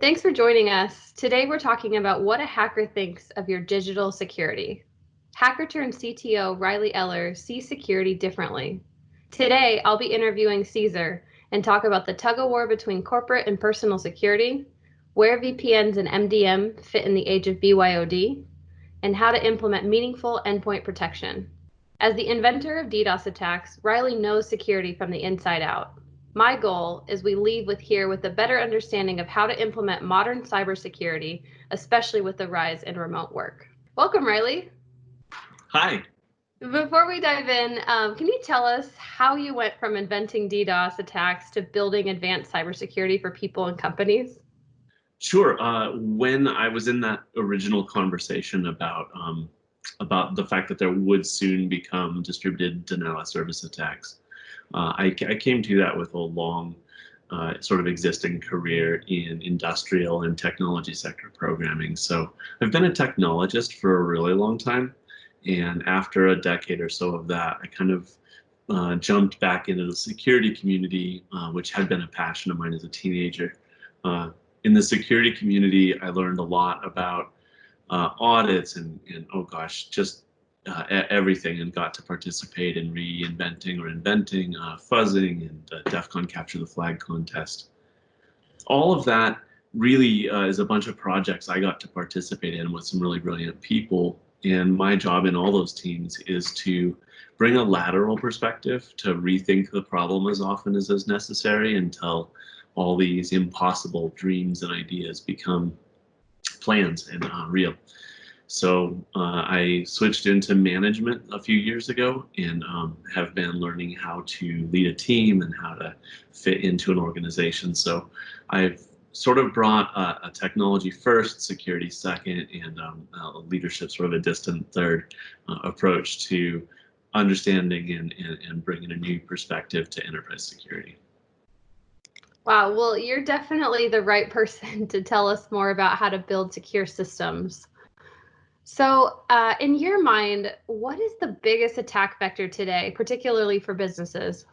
Thanks for joining us. Today we're talking about what a hacker thinks of your digital security. Hacker-turned-CTO Riley Eller sees security differently. Today I'll be interviewing Caezar and talk about the tug-of-war between corporate and personal security, where VPNs and MDM fit in the age of BYOD, and how to implement meaningful endpoint protection. As the inventor of DDoS attacks, Riley knows security from the inside out. My goal is we leave here with a better understanding of how to implement modern cybersecurity, especially with the rise in remote work. Welcome, Riley. Hi. Before we dive in, can you tell us how you went from inventing DDoS attacks to building advanced cybersecurity for people and companies? Sure. When I was in that original conversation about the fact that there would soon become distributed denial of service attacks, I came to that with a long sort of existing career in industrial and technology sector programming. So I've been a technologist for a really long time. And after a decade or so of that, I kind of jumped back into the security community, which had been a passion of mine as a teenager. In the security community, I learned a lot about audits and oh gosh, just everything, and got to participate in reinventing or inventing fuzzing and DEF CON Capture the Flag contest. All of that really is a bunch of projects I got to participate in with some really brilliant people. And my job in all those teams is to bring a lateral perspective, to rethink the problem as often as is necessary until all these impossible dreams and ideas become plans and real. So I switched into management a few years ago and have been learning how to lead a team and how to fit into an organization. So I've sort of brought a technology first, security second, and leadership sort of a distant third approach to understanding and bringing a new perspective to enterprise security. Wow, well, you're definitely the right person to tell us more about how to build secure systems. So in your mind, what is the biggest attack vector today, particularly for businesses?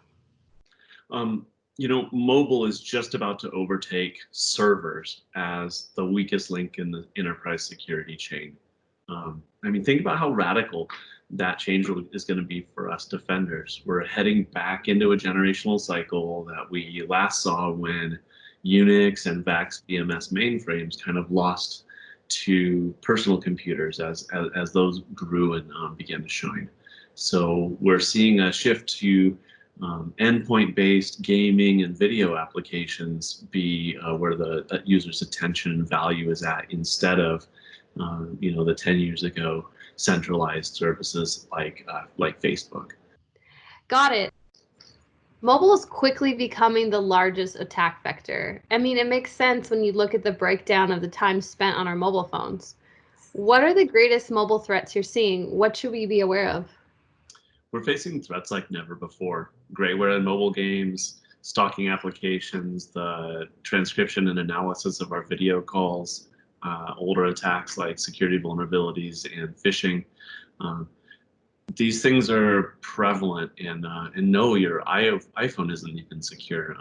Mobile is just about to overtake servers as the weakest link in the enterprise security chain. Think about how radical that change is going to be for us defenders. We're heading back into a generational cycle that we last saw when Unix and VAX BMS mainframes kind of lost to personal computers as those grew and began to shine. So we're seeing a shift to endpoint-based gaming and video applications be where the user's attention and value is at, instead of the 10 years ago centralized services like Facebook. Got it. Mobile is quickly becoming the largest attack vector. It makes sense when you look at the breakdown of the time spent on our mobile phones. What are the greatest mobile threats you're seeing? What should we be aware of? We're facing threats like never before. Grayware in mobile games, stalking applications, the transcription and analysis of our video calls, older attacks like security vulnerabilities and phishing. These things are prevalent, and no, your iPhone isn't even secure.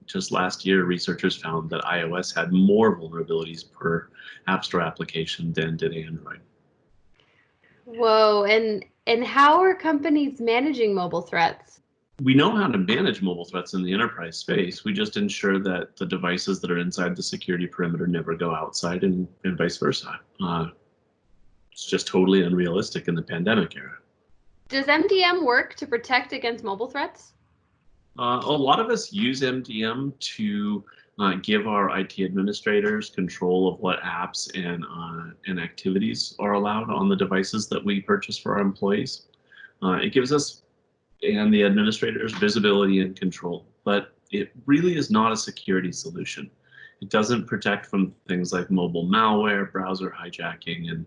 Just last year, researchers found that iOS had more vulnerabilities per App Store application than did Android. Whoa, and how are companies managing mobile threats? We know how to manage mobile threats in the enterprise space. We just ensure that the devices that are inside the security perimeter never go outside, and vice versa. It's just totally unrealistic in the pandemic era. Does MDM work to protect against mobile threats? A lot of us use MDM to give our IT administrators control of what apps and activities are allowed on the devices that we purchase for our employees. It gives us and the administrators visibility and control, but it really is not a security solution. It doesn't protect from things like mobile malware, browser hijacking, and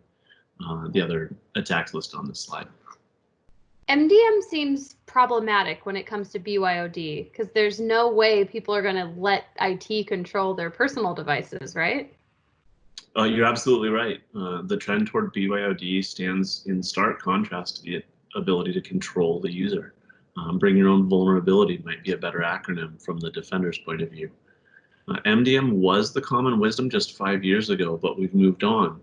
the other attacks listed on this slide. MDM seems problematic when it comes to BYOD, because there's no way people are going to let IT control their personal devices, right? You're absolutely right. The trend toward BYOD stands in stark contrast to the ability to control the user. Bring your own vulnerability might be a better acronym from the defender's point of view. MDM was the common wisdom just 5 years ago, but we've moved on.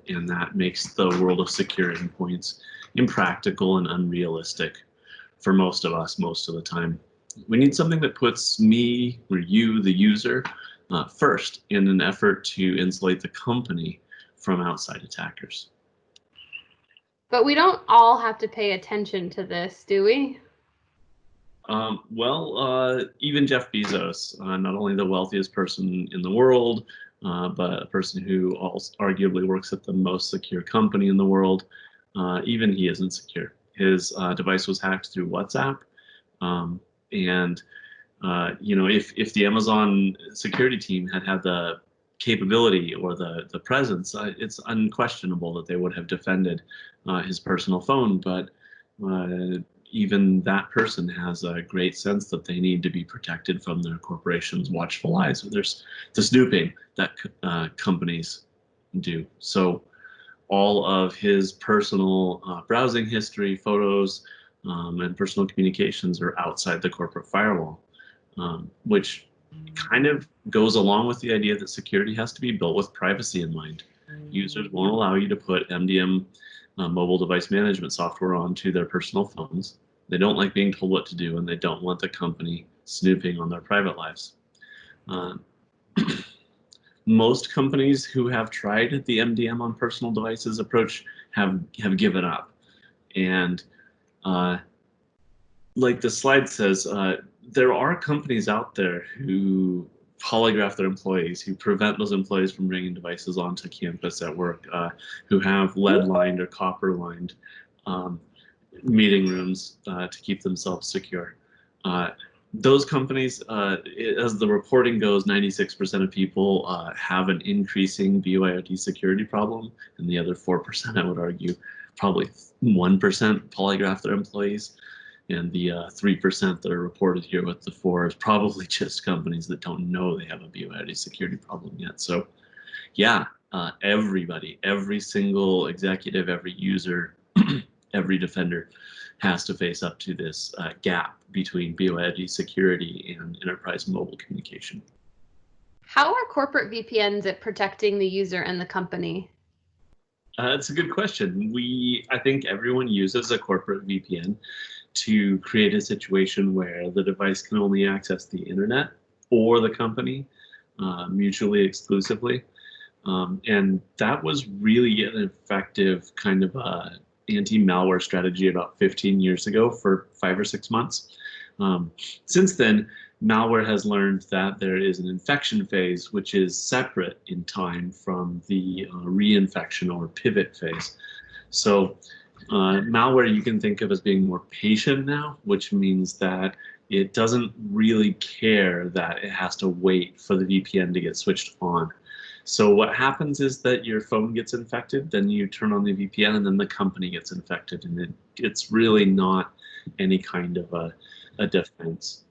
And that makes the world of secure endpoints impractical and unrealistic for most of us most of the time. We need something that puts me or you, the user, first in an effort to insulate the company from outside attackers. But we don't all have to pay attention to this, do we? Even Jeff Bezos, not only the wealthiest person in the world, but a person who also arguably works at the most secure company in the world, even he isn't secure. His device was hacked through WhatsApp, if the Amazon security team had the capability or the presence, it's unquestionable that they would have defended his personal phone. But even that person has a great sense that they need to be protected from their corporation's watchful eyes. There's the snooping that companies do. So all of his personal browsing history, photos, and personal communications are outside the corporate firewall, which kind of goes along with the idea that security has to be built with privacy in mind. Users won't allow you to put MDM mobile device management software onto their personal phones. They don't like being told what to do, and they don't want the company snooping on their private lives. Most companies who have tried the MDM on personal devices approach have given up. And like the slide says, there are companies out there who polygraph their employees, who prevent those employees from bringing devices onto campus at work, who have lead-lined or copper-lined meeting rooms to keep themselves secure. Those companies, as the reporting goes, 96% of people have an increasing BYOD security problem, and the other 4%, I would argue, probably 1% polygraph their employees. And the 3% that are reported here with the 4 is probably just companies that don't know they have a BYOD security problem yet. So yeah, everybody, every single executive, every user, every defender has to face up to this gap between BYOD security and enterprise mobile communication. How are corporate VPNs at protecting the user and the company? It's a good question. I think everyone uses a corporate VPN to create a situation where the device can only access the internet or the company mutually exclusively. And that was really an effective kind of anti-malware strategy about 15 years ago for 5 or 6 months. Since then, malware has learned that there is an infection phase, which is separate in time from the reinfection or pivot phase. So malware you can think of as being more patient now, which means that it doesn't really care that it has to wait for the VPN to get switched on. So what happens is that your phone gets infected, then you turn on the VPN, and then the company gets infected, and it's really not any kind of a defense.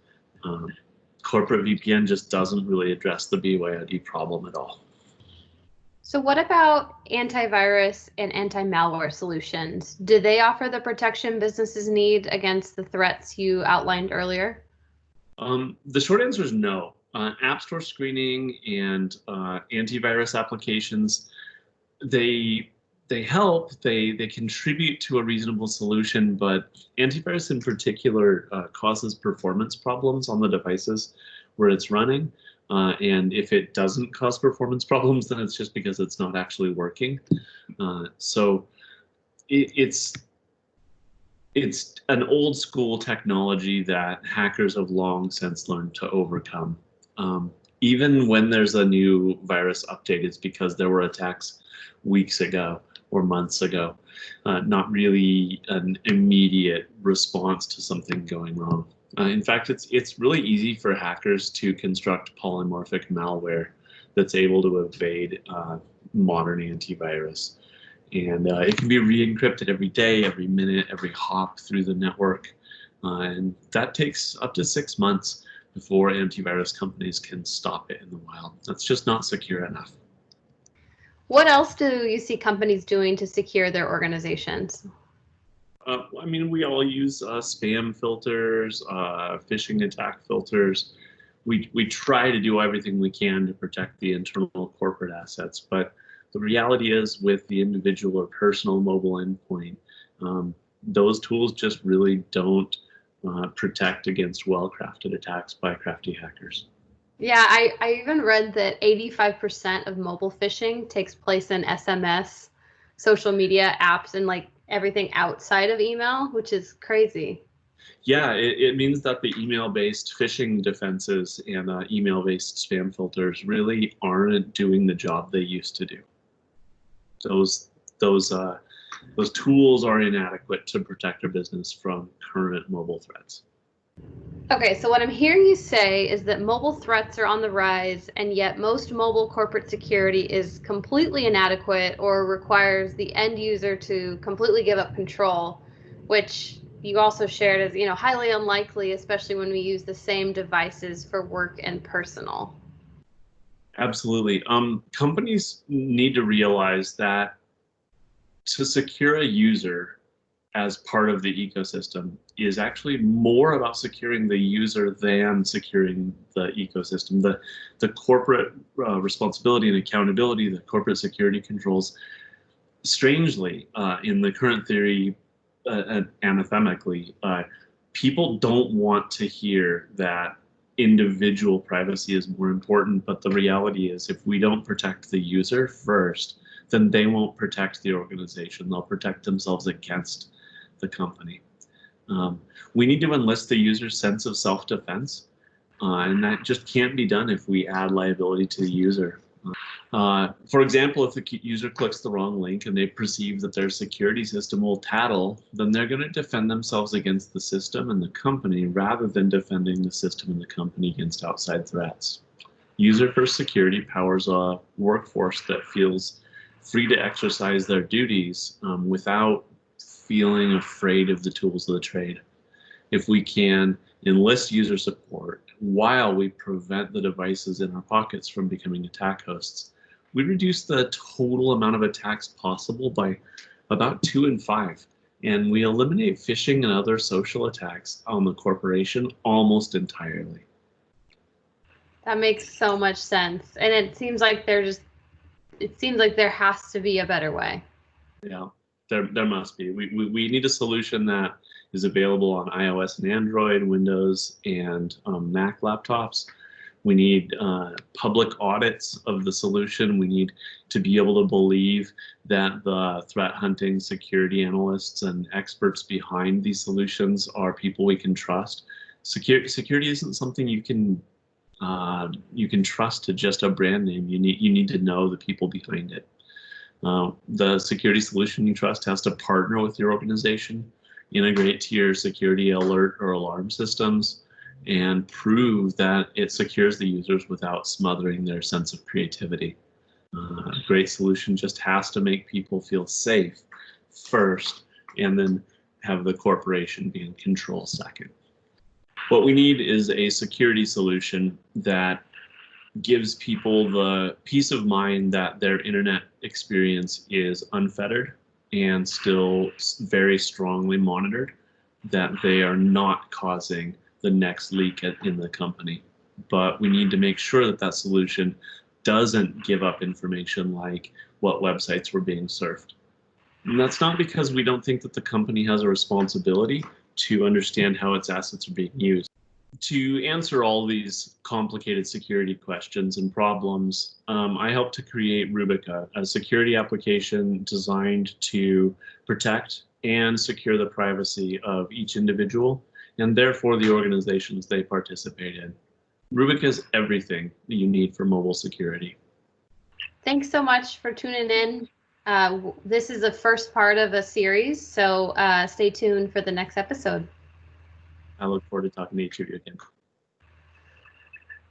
Corporate VPN just doesn't really address the BYOD problem at all. So what about antivirus and anti-malware solutions? Do they offer the protection businesses need against the threats you outlined earlier? The short answer is no. App Store screening and antivirus applications, they help, they contribute to a reasonable solution, but antivirus in particular causes performance problems on the devices where it's running. And if it doesn't cause performance problems, then it's just because it's not actually working. So it's an old school technology that hackers have long since learned to overcome. Even when there's a new virus update, it's because there were attacks weeks ago or months ago, not really an immediate response to something going wrong. In fact, it's really easy for hackers to construct polymorphic malware that's able to evade modern antivirus. And it can be re-encrypted every day, every minute, every hop through the network. And that takes up to 6 months before antivirus companies can stop it in the wild. That's just not secure enough. What else do you see companies doing to secure their organizations? I mean, we all use spam filters, phishing attack filters. we try to do everything we can to protect the internal corporate assets, but the reality is with the individual or personal mobile endpoint, those tools just really don't protect against well-crafted attacks by crafty hackers. Yeah, I even read that 85% of mobile phishing takes place in SMS, social media apps, and like everything outside of email, which is crazy. Yeah, it means that the email-based phishing defenses and email-based spam filters really aren't doing the job they used to do. Those tools are inadequate to protect our business from current mobile threats. Okay, so what I'm hearing you say is that mobile threats are on the rise, and yet most mobile corporate security is completely inadequate or requires the end user to completely give up control, which you also shared as, highly unlikely, especially when we use the same devices for work and personal. Absolutely. Companies need to realize that to secure a user as part of the ecosystem is actually more about securing the user than securing the ecosystem. The corporate responsibility and accountability, the corporate security controls, strangely, in the current theory, anathemically, people don't want to hear that individual privacy is more important, but the reality is if we don't protect the user first, then they won't protect the organization. They'll protect themselves against the company. We need to enlist the user's sense of self-defense, and that just can't be done if we add liability to the user. For example, if the user clicks the wrong link and they perceive that their security system will tattle, then they're going to defend themselves against the system and the company rather than defending the system and the company against outside threats. User-first security powers a workforce that feels free to exercise their duties without feeling afraid of the tools of the trade. If we can enlist user support while we prevent the devices in our pockets from becoming attack hosts, we reduce the total amount of attacks possible by about 2 in 5. And we eliminate phishing and other social attacks on the corporation almost entirely. That makes so much sense. And it seems like there has to be a better way. Yeah, there must be. We need a solution that is available on iOS and Android, Windows, and Mac laptops. We need public audits of the solution. We need to be able to believe that the threat hunting security analysts and experts behind these solutions are people we can trust. Security isn't something you can trust to just a brand name. You need to know the people behind it. The security solution you trust has to partner with your organization, integrate to your security alert or alarm systems, and prove that it secures the users without smothering their sense of creativity. A great solution just has to make people feel safe first, and then have the corporation be in control second. What we need is a security solution that gives people the peace of mind that their internet experience is unfettered and still very strongly monitored, that they are not causing the next leak in the company. But we need to make sure that that solution doesn't give up information like what websites were being surfed. And that's not because we don't think that the company has a responsibility to understand how its assets are being used. To answer all these complicated security questions and problems, I helped to create Rubica, a security application designed to protect and secure the privacy of each individual and therefore the organizations they participate in. Rubica is everything that you need for mobile security. Thanks so much for tuning in. This is the first part of a series, so stay tuned for the next episode. I look forward to talking to each of you again.